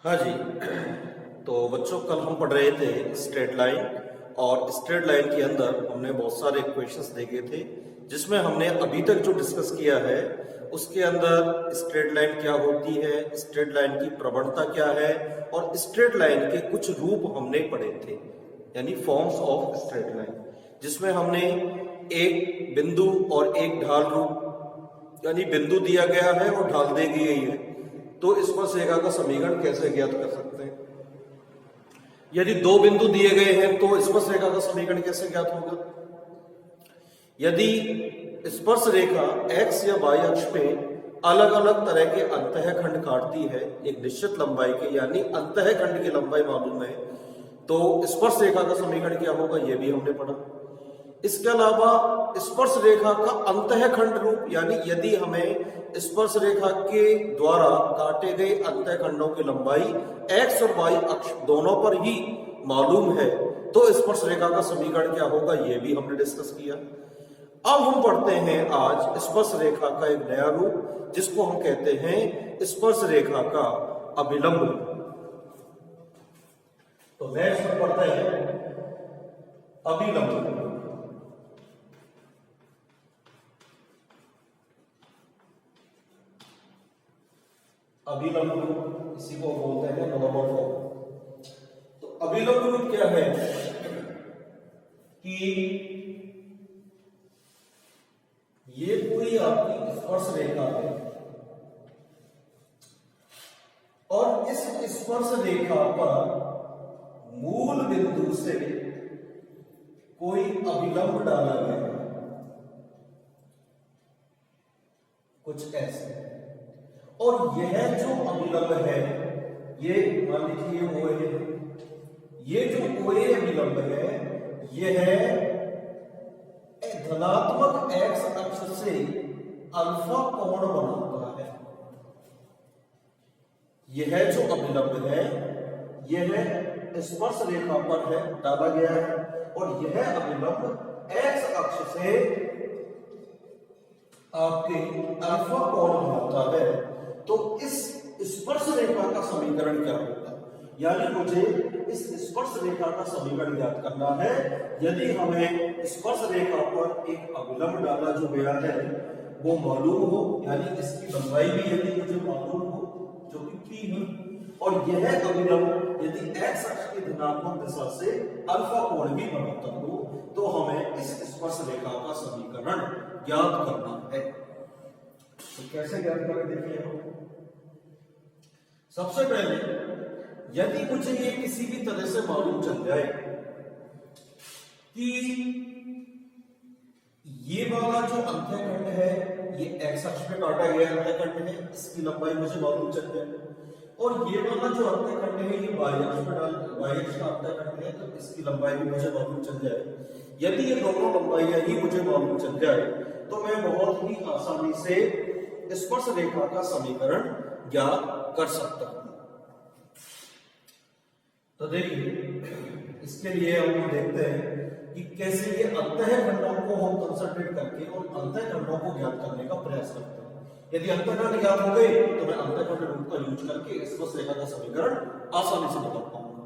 हाँ जी। तो बच्चों कल हम पढ़ रहे थे स्ट्रेट लाइन और स्ट्रेट लाइन के अंदर हमने बहुत सारे इक्वेशंस देखे थे जिसमें हमने अभी तक जो डिस्कस किया है उसके अंदर स्ट्रेट लाइन क्या होती है, स्ट्रेट लाइन की प्रवणता क्या है और स्ट्रेट लाइन के कुछ रूप हमने पढ़े थे यानी फॉर्म्स ऑफ स्ट्रेट लाइन, जिसमें हमने एक बिंदु और एक ढाल रूप यानी बिंदु दिया गया है और ढाल दी गई है तो स्पर्शरेखा का समीकरण कैसे ज्ञात कर सकते हैं। यदि दो बिंदु दिए गए हैं तो स्पर्शरेखा का समीकरण कैसे ज्ञात होगा। यदि स्पर्श रेखा x या y अक्ष पे अलग अलग तरह के अंतःखंड काटती है एक निश्चित लंबाई के, यानी अंतःखंड की लंबाई मालूम है तो स्पर्श रेखा का समीकरण क्या होगा, यह भी हमने पढ़ा। इसके अलावा स्पर्श रेखा का अंतःखंड रूप यानी यदि हमें स्पर्श रेखा के द्वारा काटे गए अंतःखंडों की लंबाई x और y अक्ष दोनों पर ही मालूम है तो स्पर्श रेखा का समीकरण क्या होगा, यह भी हमने डिस्कस किया। अब हम पढ़ते हैं आज स्पर्श रेखा का एक नया रूप जिसको हम कहते हैं स्पर्श रेखा का अभिलंब। तो नेक्स्ट पढ़ते हैं अभिलंब। अभिलंब इसी को बोलते हैं नॉर्मल फॉर्म। तो अभिलंब रूप क्या है कि ये पूरी आपकी स्पर्श रेखा है और इस स्पर्श रेखा पर मूल बिंदु से कोई अभिलंब डाला गया कुछ ऐसे, और यह जो अभिलंब है ये मान लीजिए OA है, ये जो OA अभिलंब है यह है धनात्मक x अक्ष से अल्फा कोण बनाता है। यह जो अभिलंब है यह स्पर्श रेखा पर है डाला गया है और यह अभिलंब x अक्ष से आपके अल्फा कोण बनाता है। तो इस स्पर्श रेखा का समीकरण क्या होगा, यानी मुझे इस स्पर्श रेखा का समीकरण ज्ञात करना है। यदि हमें स्पर्श रेखा पर एक अभिलंब डाला जो गया है वो मालूम हो, यानी इसकी लंबाई भी यदि मुझे मालूम हो जो कि p है, और यह अभिलंब यदि x अक्ष की धनात्मक दिशा से अल्फा कोण भी बनाता हो तो हमें इस स्पर्श रेखा का समीकरण ज्ञात करना है। तो कैसे ज्ञात करें, देखिए सबसे पहले यदि मुझे ये किसी भी तरह से मालूम चल जाए कि ये वाला जो अंतःखंड है ये x अक्ष पे काटा गया अंतःखंड है, इसकी लंबाई मुझे मालूम चल जाए, और ये वाला जो अंतःखंड है ये y अक्ष पे y अक्ष का अंतःखंड है तो इसकी लंबाई भी मुझे मालूम चल जाए। यदि ये दोनों लंबाइयां ही मुझे मालूम चल जाए तो मैं बहुत ही आसानी से स्पर्श रेखा का समीकरण ज्ञात कर सकता हूं। तो देखिए इसके लिए हम देखते हैं कि कैसे ये अंतःखंडों को हम कंसंट्रेट करके और अंतःखंडों को ज्ञात करने का प्रयास करते हैं। यदि अंतःखंड ज्ञात हो गए तो मैं अंतःखंड रूप का यूज करके स्पर्श रेखा का समीकरण आसानी से निकाल पाऊंगा।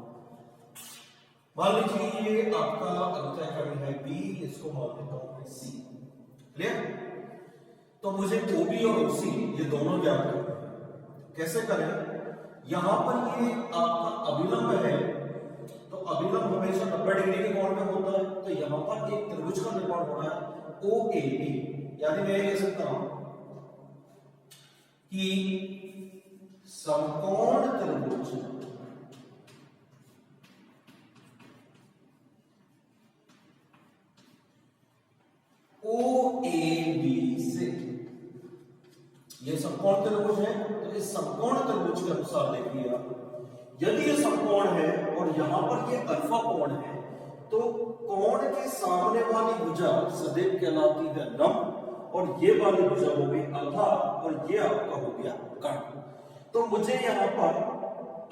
मान लीजिए ये आपका अंतःखंड है B, इसको मान लेता हूं C, क्लियर। तो मुझे OB और OC ये दोनों ज्ञात करना है। कैसे करें, यहां पर ये आपका अभिलंब है तो अभिलंब हमेशा 90 डिग्री के कोण में होता है, तो यहां पर एक त्रिभुज का निर्माण होना है OAB, यानी मैं कह सकता हूं कि समकोण त्रिभुज OAB से, ये समकोण त्रिभुज है तो इस समकोण त्रिभुज के अनुसार देखिए आप, यदि ये समकोण है और यहां पर ये अल्फा कोण है तो कोण के सामने वाली भुजा सदैव कहलाती है लंब और ये वाली भुजा हो गई आधार और ये आपका हो गया कर्ण। तो मुझे यहां पर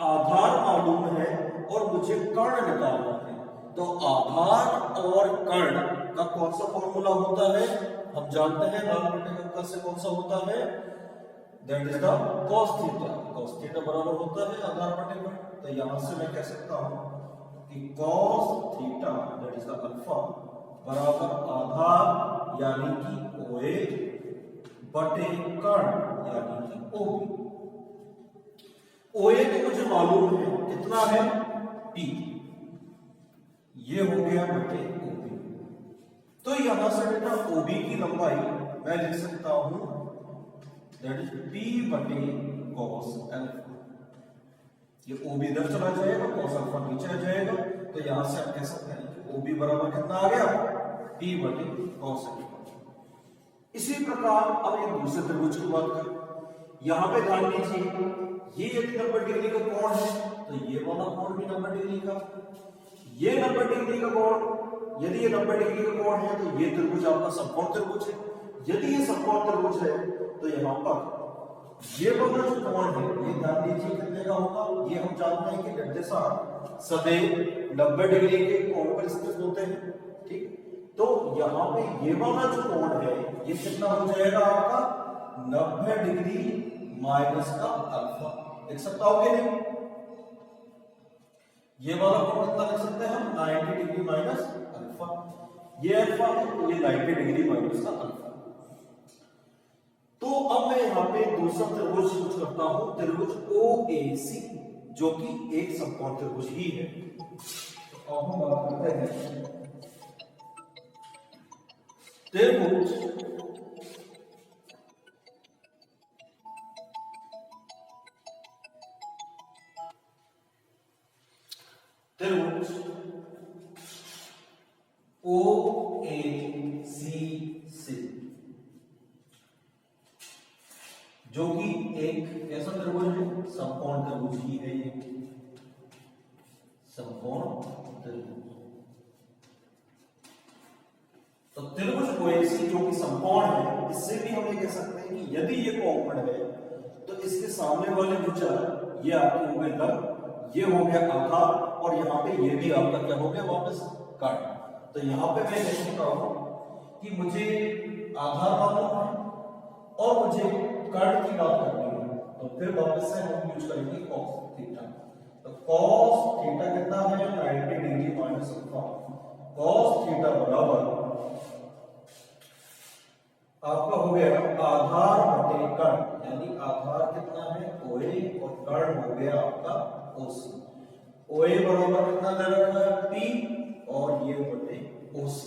आधार मालूम है और मुझे कर्ण निकालना है। तो आधार और कर्ण का कौन सा फॉर्मूला होता है, हम जानते हैं लाल बटे का से कौन सा होता है that is the cos theta. cos theta बराबर होता है आधार बटे कर्ण। तो यहां से मैं कह सकता हूं कि cos theta that is the alpha बराबर आधार यानी कि OA बटे कर्ण यानी कि OB। OA तो मुझे मालूम है कितना है P, ये हो गया बटे OB। तो यहां से बेटा OB की लंबाई मैं लिख सकता हूं दैट इज P बटे cos अल्फा। ये OB इधर चला जाएगा, cos अल्फा नीचे आ जाएगा। तो यहां से आप कह सकते हैं कि OB बराबर कितना आ गया P बटे cos अल्फा। इसी प्रकार अब एक दूसरे त्रिभुज की बात करें। यहां पे ध्यान दीजिए ये यदि 90 डिग्री का कोण है तो ये वाला कोण भी 90 डिग्री का, ये 90 डिग्री का कोण, यदि ये 90 डिग्री का कोण है तो ये त्रिभुज आपका समकोण त्रिभुज है। यदि ये समकोण त्रिभुज है तो यहां पर ये वाला जो कोण है ये ध्यान दीजिए कितने का होगा। ये हम जानते हैं कि निर्देशांक सदैव 90 डिग्री के कोण पर स्थित होते हैं, ठीक। तो यहां पे ये वाला जो कोण है ये कितना हो जाएगा आपका 90 डिग्री माइनस का अल्फा। लिख सकता हो कि नहीं? ये वाला कोण कितना लिख सकते हैं हम 90 डिग्री माइनस अल्फा। ये अल्फा है तो ये 90 डिग्री माइनस का अल्फा। तो अब मैं यहां पे दूसरा त्रिभुज यूज करता हूं, त्रिभुज OAC जो कि एक समकोण त्रिभुज ही है। तो अब हम बात करते हैं त्रिभुज OAC से, जो कि एक कैसा त्रिभुज है समकोण त्रिभुज ही है। ये समकोण त्रिभुज। तो त्रिभुज OAC जो कि समकोण है, इससे भी हम ये कह सकते हैं कि यदि ये कोण है तो इसके सामने वाले भुजा ये आपके हो गए लंब, ये हो गया आधार, और यहाँ पे ये भी आपका क्या हो गया वापस कर्ण। तो यहाँ पे मैं कह सकता हूं कि मुझे आधार मालूम है और मुझे कर्ण की बात करनी है, तो फिर वापस से हम यूज करेंगे cos थीटा। तो cos थीटा कितना है 90 degree minus alpha. cos theta बराबर आपका हो गया आधार बटे कर्ण, यानी आधार कितना है OA और कर्ण हो गया आपका OC। OA बराबर कितना दे रखा है P और ये बटे OC।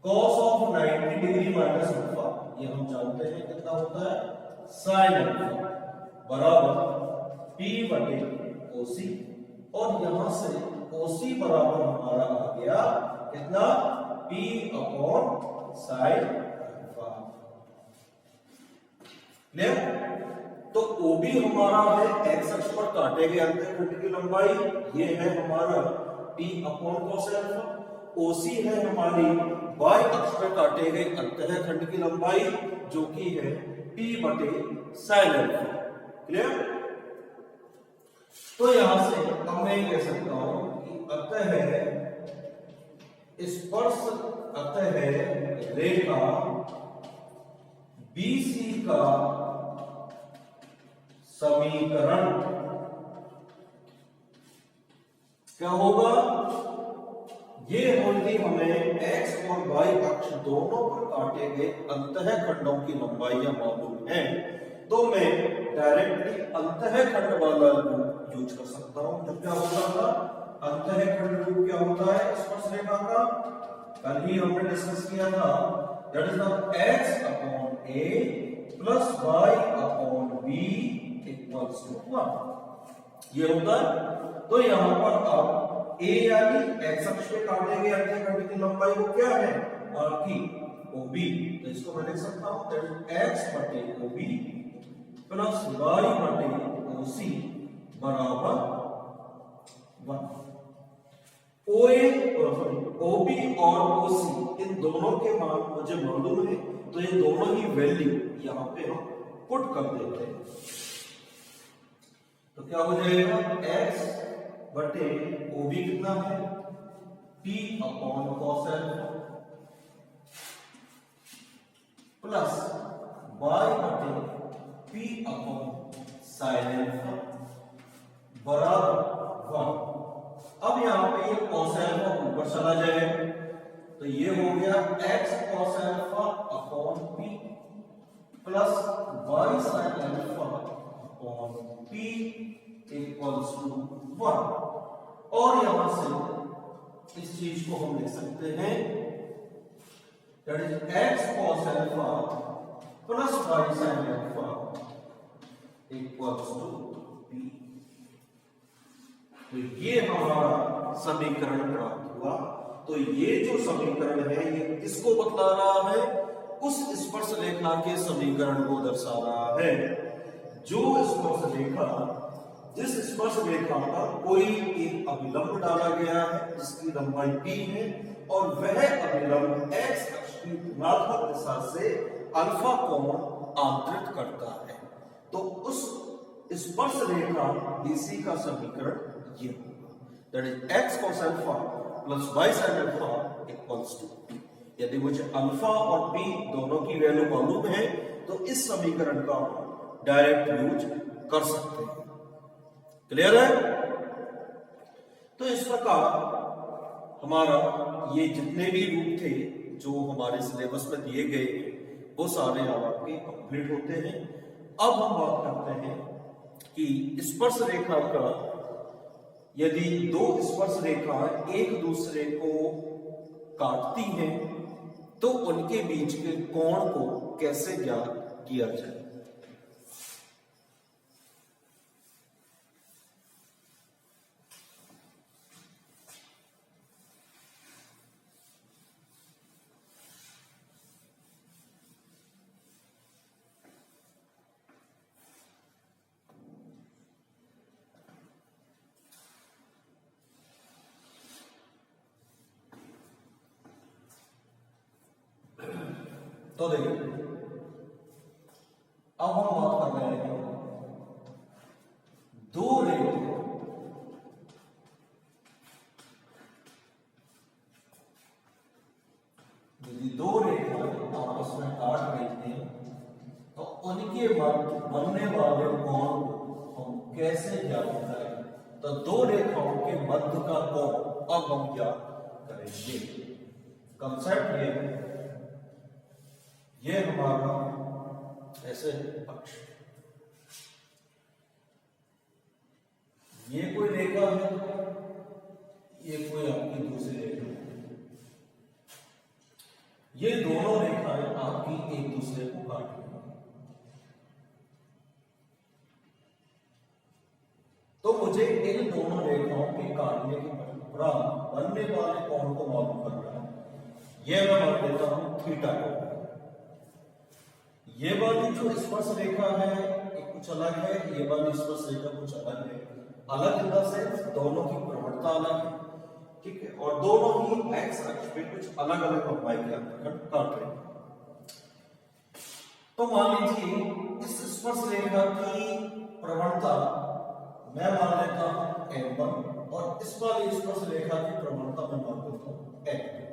cos of 90 degree minus alpha ये हम जानते हैं कितना होता है sin अल्फा बराबर P बटे OC। और यहां से OC बराबर हमारा आ गया कितना P upon sin alpha. Clear? तो OB हमारा है x अक्ष पर काटे गए अंतःखंड की लंबाई, ये है हमारा P upon cos alpha. OC है हमारी y अक्ष पर काटे गए अंतःखंड की लंबाई जो कि है P बटे sin अल्फा। क्लियर? तो यहां से अब मैं कह सकता हूं कि अतः स्पर्श अतः रेखा BC का समीकरण क्या होगा? ये होगी हमें x और y अक्ष दोनों पर काटे गए अंतःखंडों की लंबाइयां मालूम है, तो मैं डायरेक्टली अंतःखंड वाला रूप यूज कर सकता हूं। जो क्या होता था अंतःखंड रूप क्या होता है स्पर्श रेखा का, कल ही हमने डिस्कस किया था, that is the x upon a plus y upon b equals to 1। ये होता है। तो यहां पर आप a यानी x अक्ष पे काटे गए अंतःखंड की लंबाई वो क्या है आपकी OB, तो इसको मैं लिख सकता हूं दैट इज x बटे OB प्लस y बटे OC बराबर 1। OB और OC इन दोनों के मान मुझे मालूम है, तो ये दोनों ही वैल्यू यहां पे हम पुट कर देते हैं। तो क्या हो जाएगा x बटे OB कितना है P upon cos alpha plus y बटे P अपॉन साइन अल्फा बराबर 1। अब यहाँ पे ये cos अल्फा ऊपर चला जाएगा तो ये हो गया x cos alpha upon P plus y sin alpha upon P equals to 1। और यहां से इस चीज को हम लिख सकते हैं that is x cos alpha plus y sin alpha equals to P। तो ये हमारा समीकरण प्राप्त हुआ। तो ये जो समीकरण है ये किसको बतला रहा है? उस स्पर्श रेखा के समीकरण को दर्शा रहा है। जो स्पर्श रेखा, जिस स्पर्श रेखा पर कोई एक अभिलंब डाला गया है जिसकी लंबाई p है और वह अभिलंब x अक्ष की धनात्मक दिशा से अल्फा कोण आंतरित करता है, तो उस स्पर्श रेखा BC का समीकरण ये होगा, that is x cos alpha plus y sin alpha equals to p। यदि मुझे अल्फा और p दोनों की वैल्यू मालूम है तो इस समीकरण का डायरेक्ट यूज कर सकते हैं। क्लियर है? तो इस प्रकार हमारा ये जितने भी रूप थे जो हमारे सिलेबस में दिए गए वो सारे आपके कंप्लीट होते हैं। अब हम बात करते हैं कि स्पर्श रेखा का, यदि दो स्पर्श रेखा एक दूसरे को काटती हैं तो उनके बीच के कोण को कैसे ज्ञात किया जाए। तो देखिए अब हम बात कर रहे हैं दो रेखा, यदि दो रेखाएं आपस में काट रही हैं तो उनके मध्य बनने वाले कोण को हम कैसे ज्ञात करें। तो दो रेखाओं के मध्य का कोण अब हम ज्ञात करेंगे। कंसेप्ट ये है, ये हमारा ऐसे अक्ष, ये कोई रेखा है, ये कोई आपकी दूसरी रेखा है। ये दोनों रेखाएं आपकी एक दूसरे को काट रही हैं। तो मुझे इन दोनों रेखाओं के काटने के उपरांत बनने वाले कोण को मालूम करना है। यह मैं मान लेता हूं थीटा को। ये वाली जो स्पर्श रेखा है एक कुछ अलग है, ये वाली स्पर्श रेखा कुछ अलग है। अलग इन द सेंस दोनों की प्रवणता अलग है, ठीक है, और दोनों ही x अक्ष पे कुछ अलग अलग लंबाई के अंतर्गत काट रहे हैं। तो मान लीजिए इस स्पर्श रेखा की प्रवणता मैं मान लेता हूं m1 और इस वाली स्पर्श रेखा की प्रवणता मैं मान लेता हूं m2।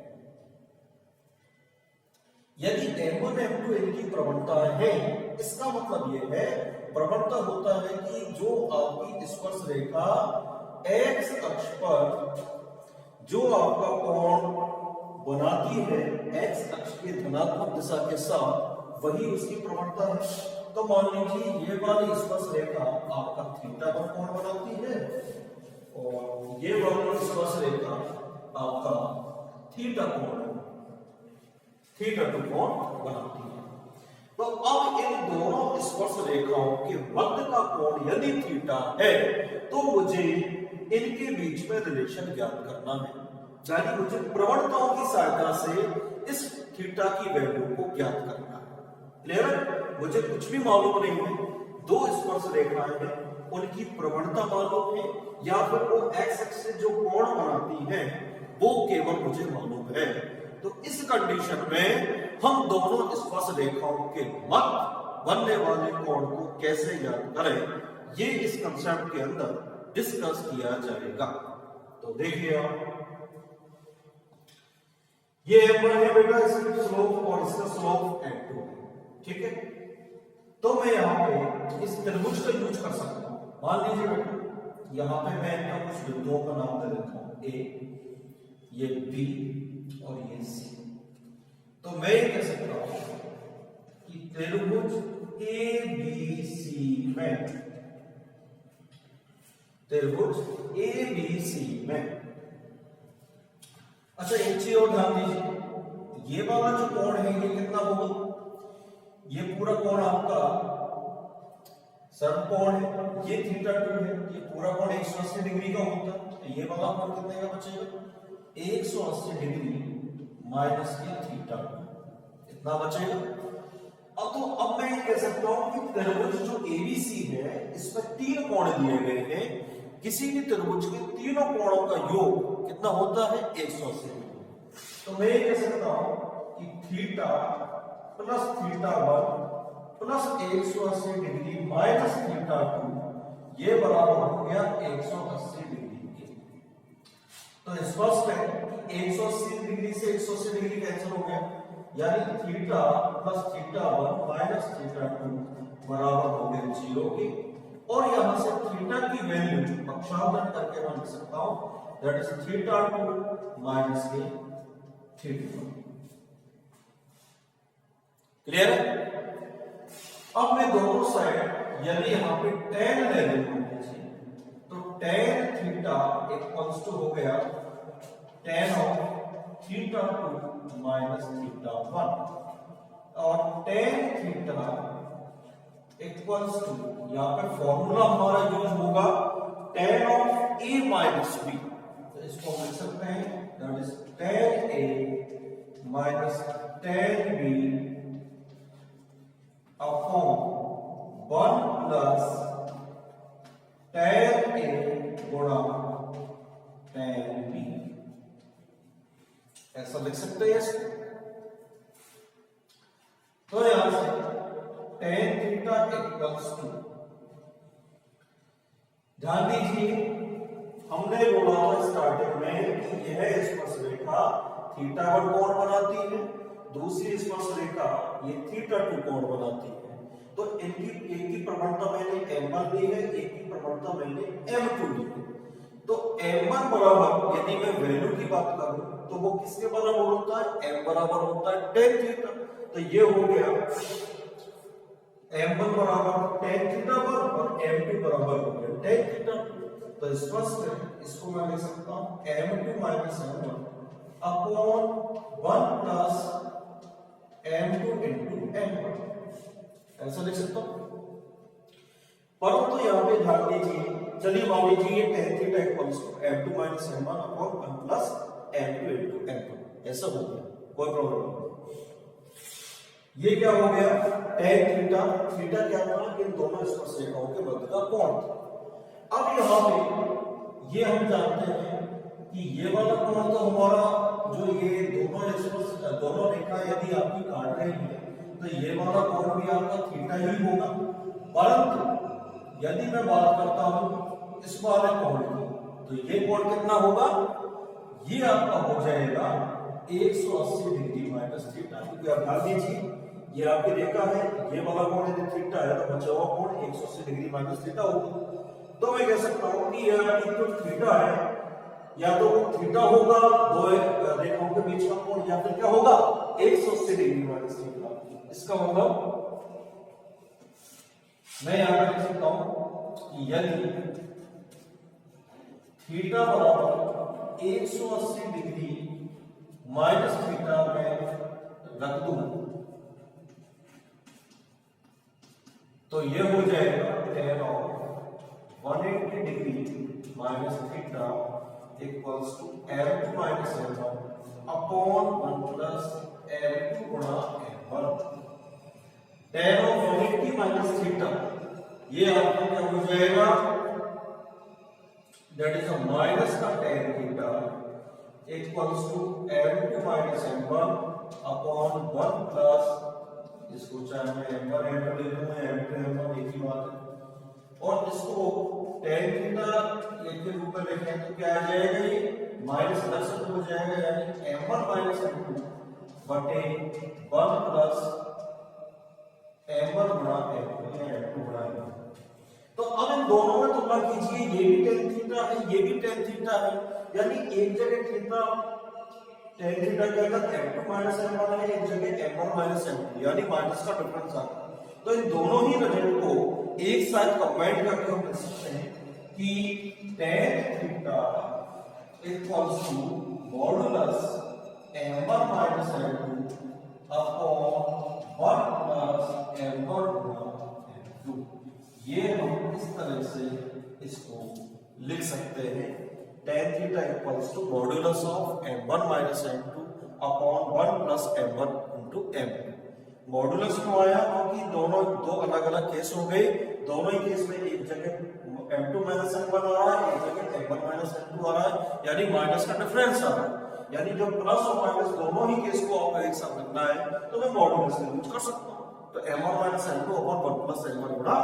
यदि m1 m2 इनकी प्रवणता है, इसका मतलब यह है प्रवणता होता है कि जो आपकी स्पर्श रेखा x अक्ष पर जो आपका कोण बनाती है x अक्ष के धनात्मक दिशा के साथ, वही उसकी प्रवणता है। तो मान लीजिए ये वाली स्पर्श रेखा आपका थीटा पर कोण बनाती है और ये वाली स्पर्श रेखा आपका थीटा कोण थीटा टू कोण बनाती है। तो अब इन दोनों स्पर्श रेखाओं के मध्य का कोण यदि थीटा है तो मुझे इनके बीच में रिलेशन ज्ञात करना है, यानी मुझे प्रवणताओं की सहायता से इस थीटा की वैल्यू को ज्ञात करना है। क्लियर? मुझे कुछ भी मालूम नहीं है, दो स्पर्श रेखाएं हैं उनकी प्रवणता मालूम है या फिर वो एक्स अक्ष से जो कोण बनाती है वो केवल मुझे मालूम है। तो इस कंडीशन में हम दोनों स्पर्श रेखाओं के मध्य बनने वाले कोण को कैसे ज्ञात करें, ये इस कंसेप्ट के अंदर डिस्कस किया जाएगा। तो देखिए आप, ये m1 है बेटा, इसका स्लोप और इसका स्लोप m2 है, ठीक है। तो मैं यहाँ पे इस त्रिभुज का यूज कर सकता हूं। मान लीजिए बेटा यहाँ पे मैं इनका कुछ बिंदुओं का नाम दे देता हूं, ए, ये बी और ये सी। तो मैं ये कह सकता हूं कि त्रिभुज ए बी सी में, त्रिभुज ए बी सी में, अच्छा एक चीज और ध्यान दीजिए, ये वाला जो कोण है ये कितना होगा, ये पूरा कोण आपका सर्वकोण है, ये थीटा 2 है, ये पूरा कोण 180 डिग्री का होता है, तो ये वाला कोण कितने का बचेगा, 180 डिग्री माइनस ये थीटा 2, इतना बचेगा। अब मैं ये कह सकता हूं कि त्रिभुज जो एबीसी है इसमें 3 कोण दिए गए हैं, किसी भी त्रिभुज के तीनों कोणों का योग कितना होता है, 180 डिग्री। तो मैं ये कह सकता हूं कि theta plus theta 1 plus 180 degree minus theta 2 ये बराबर हो गया 180 डिग्री के। तो स्पष्ट है कि 180 डिग्री से 180 डिग्री कैंसिल हो गया, यानी theta plus theta 1 minus theta 2 बराबर हो गया 0 के। और यहां से थीटा की वैल्यू पक्षांतर करके मैं लिख सकता हूं, दैट इज थीटा 2 माइनस के थीटा 1। क्लियर है? अब मैं दोनों साइड यदि यहां पे tan ले लूं तो tan थीटा इक्वल्स टू हो गया tan of theta 2 minus theta 1 और tan थीटा इक्वल्स टू, यहां पे फॉर्मूला हमारा यूज होगा tan of a minus b, तो इसको लिख सकते हैं that is tan a minus tan b upon 1 plus tan a गुणा tan b, ऐसा लिख सकते हैं इसको। तो यहां से tan थीटा इक्वल्स टू, ध्यान दीजिए हमने बोला था स्टार्टिंग में कि यह स्पर्शरेखा थीटा 1 कोण बनाती है, दूसरी स्पर्शरेखा ये थीटा 2 कोण बनाती है। तो इनकी एक की प्रवणता मैंने m1 ली है, एक की प्रवणता मैंने m2 ली है। तो m1 बराबर, यदि मैं वैल्यू की बात करूं तो वो किसके बराबर होता है, m बराबर होता है tan थीटा। तो ये हो गया m1 बराबर tan थीटा और m2 बराबर हो गया tan थीटा। तो स्पष्ट है, इसको मैं लिख सकता हूं m2 minus m1 upon 1 plus m2 into m1, ऐसा लिख सकता हूं। परंतु यहां पे ध्यान दीजिए, चलिए मान लीजिए ये tan theta equals to m2 minus m1 upon 1 plus m2 into m1, ऐसा हो गया, कोई प्रॉब्लम नहीं। ये क्या हो गया tan थीटा, थीटा क्या था, इन दोनों स्पर्शरेखाओं के मध्य का कोण था। अब यहां पे ये हम जानते हैं कि ये वाला कोण तो हमारा जो ये दोनों रेखा यदि आपकी काट रही है तो ये वाला कोण भी आपका थीटा ही होगा। परंतु यदि मैं बात करता हूं इस वाले कोण की, तो ये कोण कितना होगा, ये आपका हो जाएगा 180 डिग्री माइनस थीटा, क्योंकि आप ध्यान दीजिए ये आपकी रेखा है, ये वाला कोण यदि थीटा है तो बचा हुआ कोण 180 डिग्री माइनस थीटा होगा। तो मैं कह सकता हूं कि ये आपकी जो थीटा है या तो थीटा होगा दो रेखाओं के बीच का कोण, या फिर क्या होगा 180 डिग्री माइनस थीटा। इसका मतलब मैं यहां पर लिख सकता हूं कि यदि थीटा बराबर 180 डिग्री माइनस थीटा में रख दूं तो ये हो जाएगा tan of 180 degree minus theta equals to m2 minus m1 upon 1 plus m2 गुणा m1। tan of 180 minus theta ये आपका क्या हो जाएगा, दैट इज अ माइनस का tan theta equals to m2 minus m1 upon 1 plus, इसको चाहे मैं m1 m2 ले लूं, मैं m2 m1 एक ही बात है, और इसको tan थीटा एक के रूप में लिखें तो क्या आ जाएगा, ये माइनस दर्शक हो जाएगा, यानी m1 माइनस m2 बटे 1 प्लस m1 गुणा m2 या m2 गुणा m1। तो अब इन दोनों में तुलना कीजिए, ये भी tan थीटा है, ये भी tan थीटा है, यानी एक जगह थीटा tan थीटा के अंदर m2 माइनस m1 है, एक जगह m1 माइनस m2, यानी माइनस का डिफरेंस आ गया। तो इन दोनों ही रिजल्ट को एक साथ कंबाइन करके हम लिख सकते हैं कि tan theta equals to modulus m1 minus m2 upon 1 plus m1 गुणा m2। ये हम इस तरह से इसको लिख सकते हैं, tan theta equals to modulus of m1 minus m2 upon 1 plus m1 into m2। Modulus क्यों आया? क्योंकि दोनों दो अलग अलग केस हो गए, दोनों ही केस में एक जगह m2 माइनस m1 आ रहा है, एक जगह m1 माइनस m2 आ रहा है, यानी माइनस का डिफरेंस आ रहा है। यानी जब प्लस और माइनस दोनों ही केस को आपको एक साथ रखना है तो मैं मॉड्यूलस का यूज कर सकता हूं। तो m1 minus m2 upon 1 plus m1 गुणा।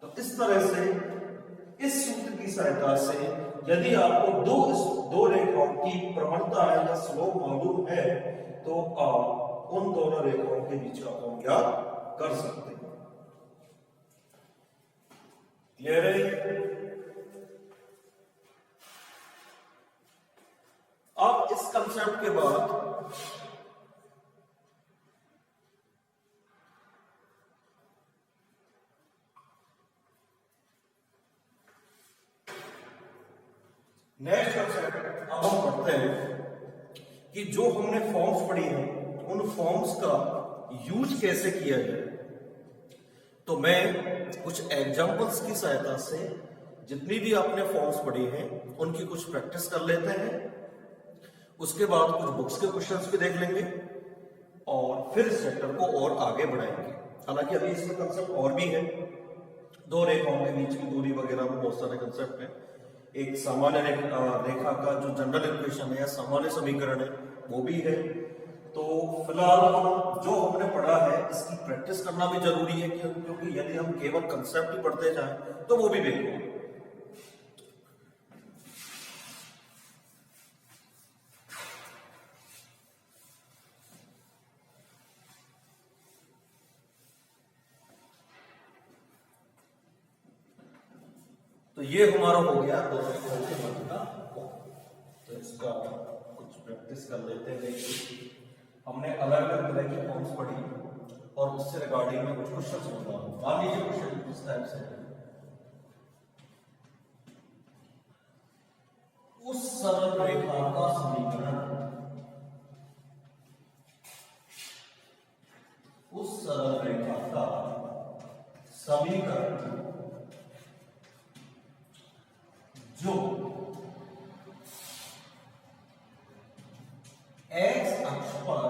तो इस तरह से इस सूत्र की सहायता से यदि आपको दो रेखाओं की प्रवणता है या स्लोप मालूम है तो आप उन दोनों रेखाओं के बीच का कोण ज्ञात कर सकते हैं। क्लियर है? अब इस कंसेप्ट के बाद नेक्स्ट कंसेप्ट अब हम पढ़ते हैं कि जो हमने फॉर्म्स पढ़ी हैं उन फॉर्म्स का यूज कैसे किया जाए। तो मैं कुछ एग्जांपल्स की सहायता से जितनी भी आपने फॉर्म्स पढ़ी हैं उनकी कुछ प्रैक्टिस कर लेते हैं, उसके बाद कुछ बुक्स के क्वेश्चंस भी देख लेंगे और फिर इस चैप्टर को और आगे बढ़ाएंगे। हालांकि अभी इसमें कंसेप्ट और भी है, दो रेखाओं के बीच की दूरी वगैरह में बहुत सारे कंसेप्ट हैं। एक सामान्य रेखा का जो जनरल इक्वेशन है या सामान्य समीकरण है वो भी है। तो फिलहाल हम जो हमने पढ़ा है इसकी प्रैक्टिस करना भी जरूरी है, क्योंकि यदि हम केवल कंसेप्ट ही पढ़ते जाएं तो वो भी बेकार है। तो ये हमारा हो गया दो रेखाओं के मध्य का कोण। तो इसका कुछ प्रैक्टिस कर लेते हैं। देखिए हमने अलग अलग तरह की फॉर्म्स पढ़ी और उससे रिगार्डिंग में कुछ क्वेश्चन होगा। मान लीजिए क्वेश्चन इस टाइप से, उस सरल रेखा का समीकरण, उस सरल रेखा का समीकरण जो x अक्ष पर